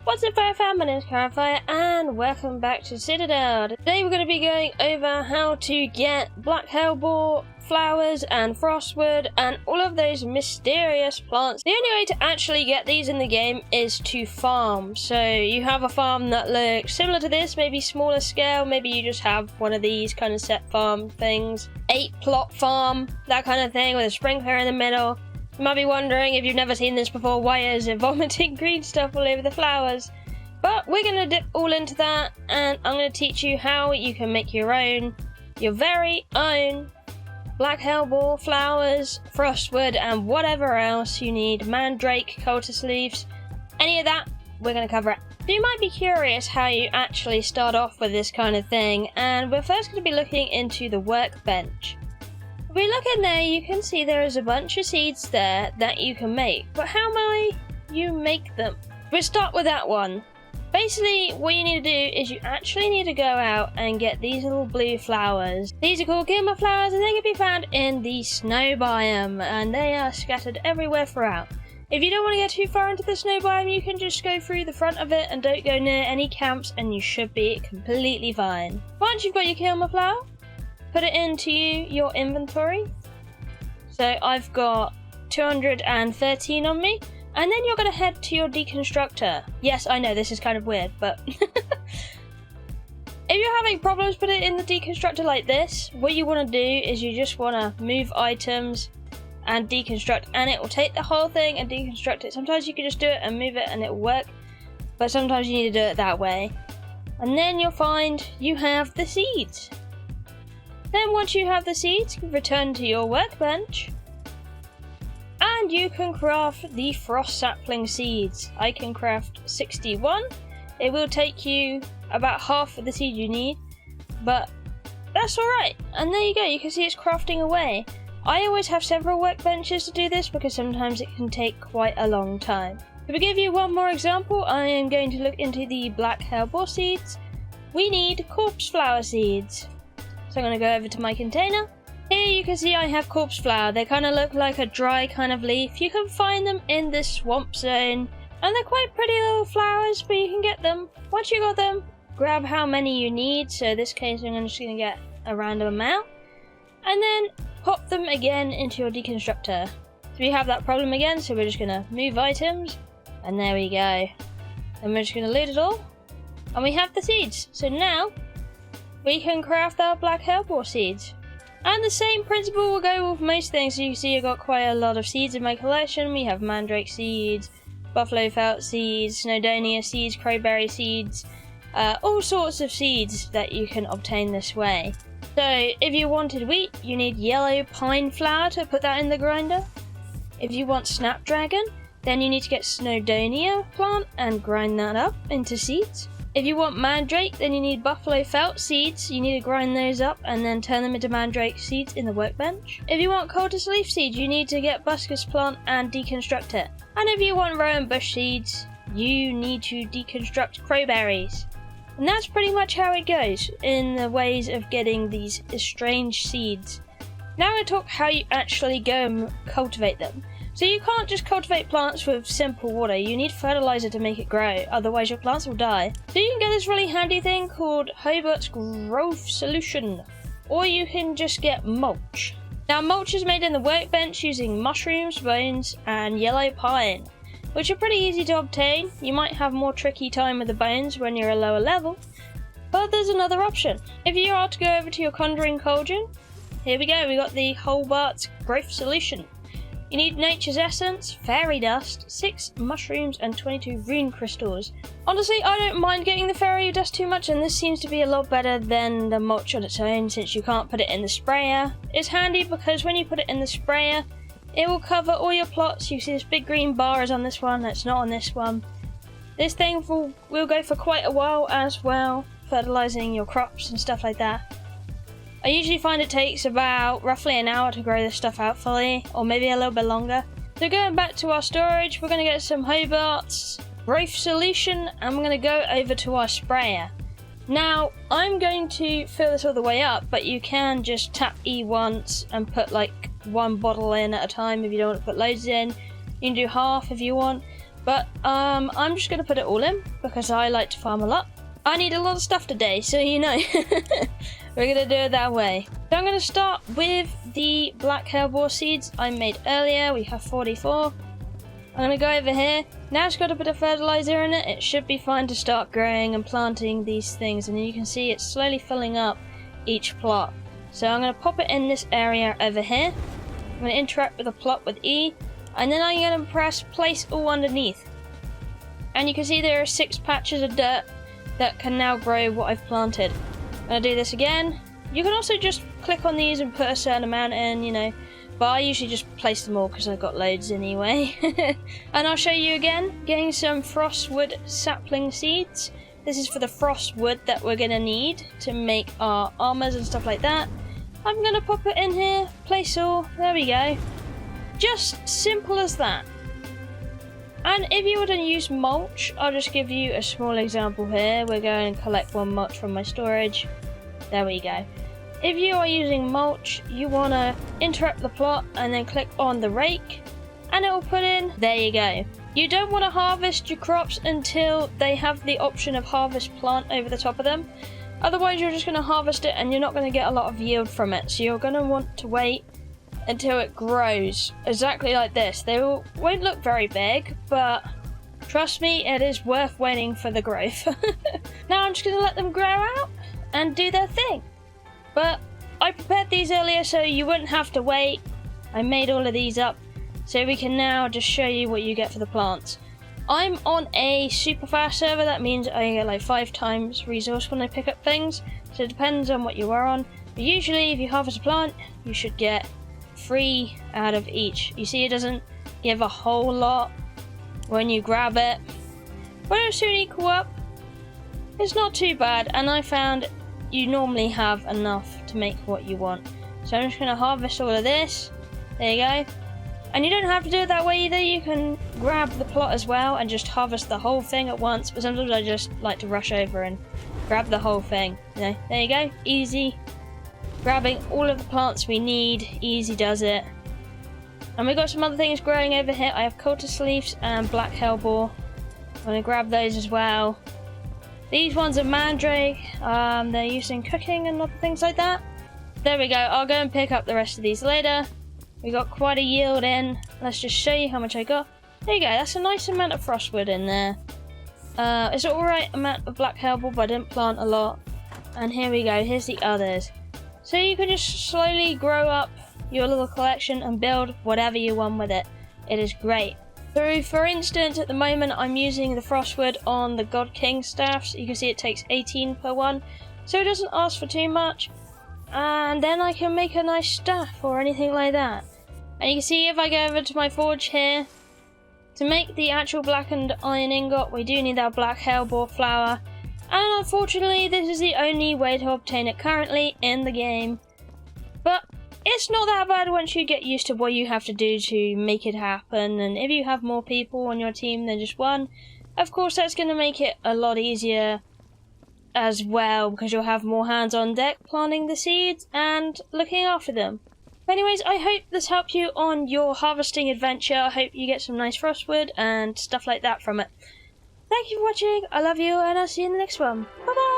What's up, Fire fam? My name is Kiahonfire and welcome back to Citadel. Today we're going to be going over how to get black hellebore, flowers and frostwood and all of those mysterious plants. The only way to actually get these in the game is to farm. So you have a farm that looks similar to this, maybe smaller scale, maybe you just have one of these kind of set farm things. 8-plot farm, that kind of thing with a sprinkler in the middle. You might be wondering, if you've never seen this before, why is it vomiting green stuff all over the flowers? But we're going to dip all into that, and I'm going to teach you how you can make your very own black hellebore, flowers, frostwood, and whatever else you need. Mandrake, cultist leaves, any of that, we're going to cover it. So you might be curious how you actually start off with this kind of thing, and we're first going to be looking into the workbench. If we look in there, you can see there is a bunch of seeds there that you can make. But how might you make them? We'll start with that one. Basically, what you need to do is you actually need to go out and get these little blue flowers. These are called 𝐏𝐥𝐚𝐲𝐥𝐢𝐬𝐭 flowers, and they can be found in the snow biome, and they are scattered everywhere throughout. If you don't want to get too far into the snow biome, you can just go through the front of it and don't go near any camps, and you should be completely fine. Once you've got your 𝐏𝐿BORE flower, put it into your inventory. So I've got 213 on me. And then you're going to head to your deconstructor. Yes, I know this is kind of weird, but if you're having problems putting it in the deconstructor like this, what you want to do is you just want to move items and deconstruct, and it will take the whole thing and deconstruct it. Sometimes you can just do it and move it and it will work, but sometimes you need to do it that way. And then you'll find you have the seeds. Then once you have the seeds, return to your workbench. And you can craft the frost sapling seeds. I can craft 61. It will take you about half of the seed you need, but that's alright. And there you go, you can see it's crafting away. I always have several workbenches to do this because sometimes it can take quite a long time. To give you one more example, I am going to look into the black hellebore seeds. We need corpse flower seeds. So I'm going to go over to my container. Here you can see I have corpse flower. They kind of look like a dry kind of leaf. You can find them in this swamp zone. And they're quite pretty little flowers, but you can get them. Once you got them, grab how many you need. So in this case, I'm just going to get a random amount. And then pop them again into your deconstructor. So we have that problem again, so we're just going to move items. And there we go. And we're just going to load it all. And we have the seeds. So now we can craft our black hellebore seeds. And the same principle will go with most things. So you can see I've got quite a lot of seeds in my collection. We have mandrake seeds, buffalo felt seeds, snowdonia seeds, crowberry seeds, all sorts of seeds that you can obtain this way. So if you wanted wheat, you need yellow pine flour to put that in the grinder. If you want snapdragon, then you need to get snowdonia plant and grind that up into seeds. If you want mandrake, then you need buffalo felt seeds. You need to grind those up and then turn them into mandrake seeds in the workbench. If you want cultist leaf seeds, you need to get buscus plant and deconstruct it. And if you want rowan bush seeds, you need to deconstruct crowberries. And that's pretty much how it goes in the ways of getting these strange seeds. Now we'll talk how you actually go and cultivate them. So you can't just cultivate plants with simple water, you need fertilizer to make it grow, otherwise your plants will die. So you can get this really handy thing called 𝐏𝐥𝐚𝐲𝐥𝐢𝐬𝐭 Reef Solution, or you can just get mulch. Now mulch is made in the workbench using mushrooms, bones and yellow pine, which are pretty easy to obtain. You might have more tricky time with the bones when you're a lower level, but there's another option. If you are to go over to your conjuring cauldron, here we go, we got the 𝐏𝐿BORE Reef Solution. You need nature's essence, fairy dust, 6 mushrooms and 22 rune crystals. Honestly, I don't mind getting the fairy dust too much, and this seems to be a lot better than the mulch on its own since you can't put it in the sprayer. It's handy because when you put it in the sprayer, it will cover all your plots. You see this big green bar is on this one, that's not on this one. This thing will go for quite a while as well, fertilizing your crops and stuff like that. I usually find it takes about roughly an hour to grow this stuff out fully, or maybe a little bit longer. So going back to our storage, we're going to get some 𝐏𝐿BORE's Reef Solution, and we're going to go over to our sprayer. Now, I'm going to fill this all the way up, but you can just tap E once and put like one bottle in at a time if you don't want to put loads in. You can do half if you want. But I'm just going to put it all in because I like to farm a lot. I need a lot of stuff today, so you know. We're going to do it that way. So I'm going to start with the black hellebore seeds I made earlier. We have 44. I'm going to go over here. Now it's got a bit of fertilizer in it. It should be fine to start growing and planting these things. And you can see it's slowly filling up each plot. So I'm going to pop it in this area over here. I'm going to interact with the plot with E. And then I'm going to press place all underneath. And you can see there are 6 patches of dirt that can now grow what I've planted. I'm going to do this again. You can also just click on these and put a certain amount in, you know. But I usually just place them all because I've got loads anyway. And I'll show you again, getting some frostwood sapling seeds. This is for the frostwood that we're going to need to make our armors and stuff like that. I'm going to pop it in here, place all, there we go. Just simple as that. And if you were to use mulch, I'll just give you a small example here. We're going to collect 1 mulch from my storage. There we go. If you are using mulch, you want to interrupt the plot and then click on the rake and it will put in, there you go. You don't want to harvest your crops until they have the option of harvest plant over the top of them. Otherwise you're just going to harvest it and you're not going to get a lot of yield from it. So you're going to want to wait until it grows exactly like this. They won't look very big, but trust me, it is worth waiting for the growth. Now I'm just going to let them grow out and do their thing. But I prepared these earlier so you wouldn't have to wait. I made all of these up so we can now just show you what you get for the plants. I'm on a super fast server. That means I get like 5 times resource when I pick up things. So it depends on what you are on. But usually if you harvest a plant, you should get 3 out of each. You see it doesn't give a whole lot when you grab it. But it'll soon equal up. It's not too bad, and I found you normally have enough to make what you want. So I'm just going to harvest all of this. There you go. And you don't have to do it that way either. You can grab the plot as well and just harvest the whole thing at once. But sometimes I just like to rush over and grab the whole thing. You know, there you go. Easy. Grabbing all of the plants we need. Easy does it. And we've got some other things growing over here. I have cultist leaves and black hellebore. I'm going to grab those as well. These ones are mandrake. They're used in cooking and other things like that. There we go. I'll go and pick up the rest of these later. We got quite a yield in. Let's just show you how much I got. There you go. That's a nice amount of frostwood in there. It's an alright amount of black hellebore, but I didn't plant a lot. And here we go. Here's the others. So you can just slowly grow up your little collection and build whatever you want with it. It is great. So for instance, at the moment I'm using the frostwood on the God King staffs. You can see it takes 18 per one, so it doesn't ask for too much. And then I can make a nice staff or anything like that. And you can see if I go over to my forge here, to make the actual blackened iron ingot, we do need our black hellebore flour. And unfortunately, this is the only way to obtain it currently in the game. But it's not that bad once you get used to what you have to do to make it happen. And if you have more people on your team than just one, of course that's going to make it a lot easier as well, because you'll have more hands on deck planting the seeds and looking after them. But anyways, I hope this helped you on your harvesting adventure. I hope you get some nice frostwood and stuff like that from it. Thank you for watching, I love you, and I'll see you in the next one. Bye bye!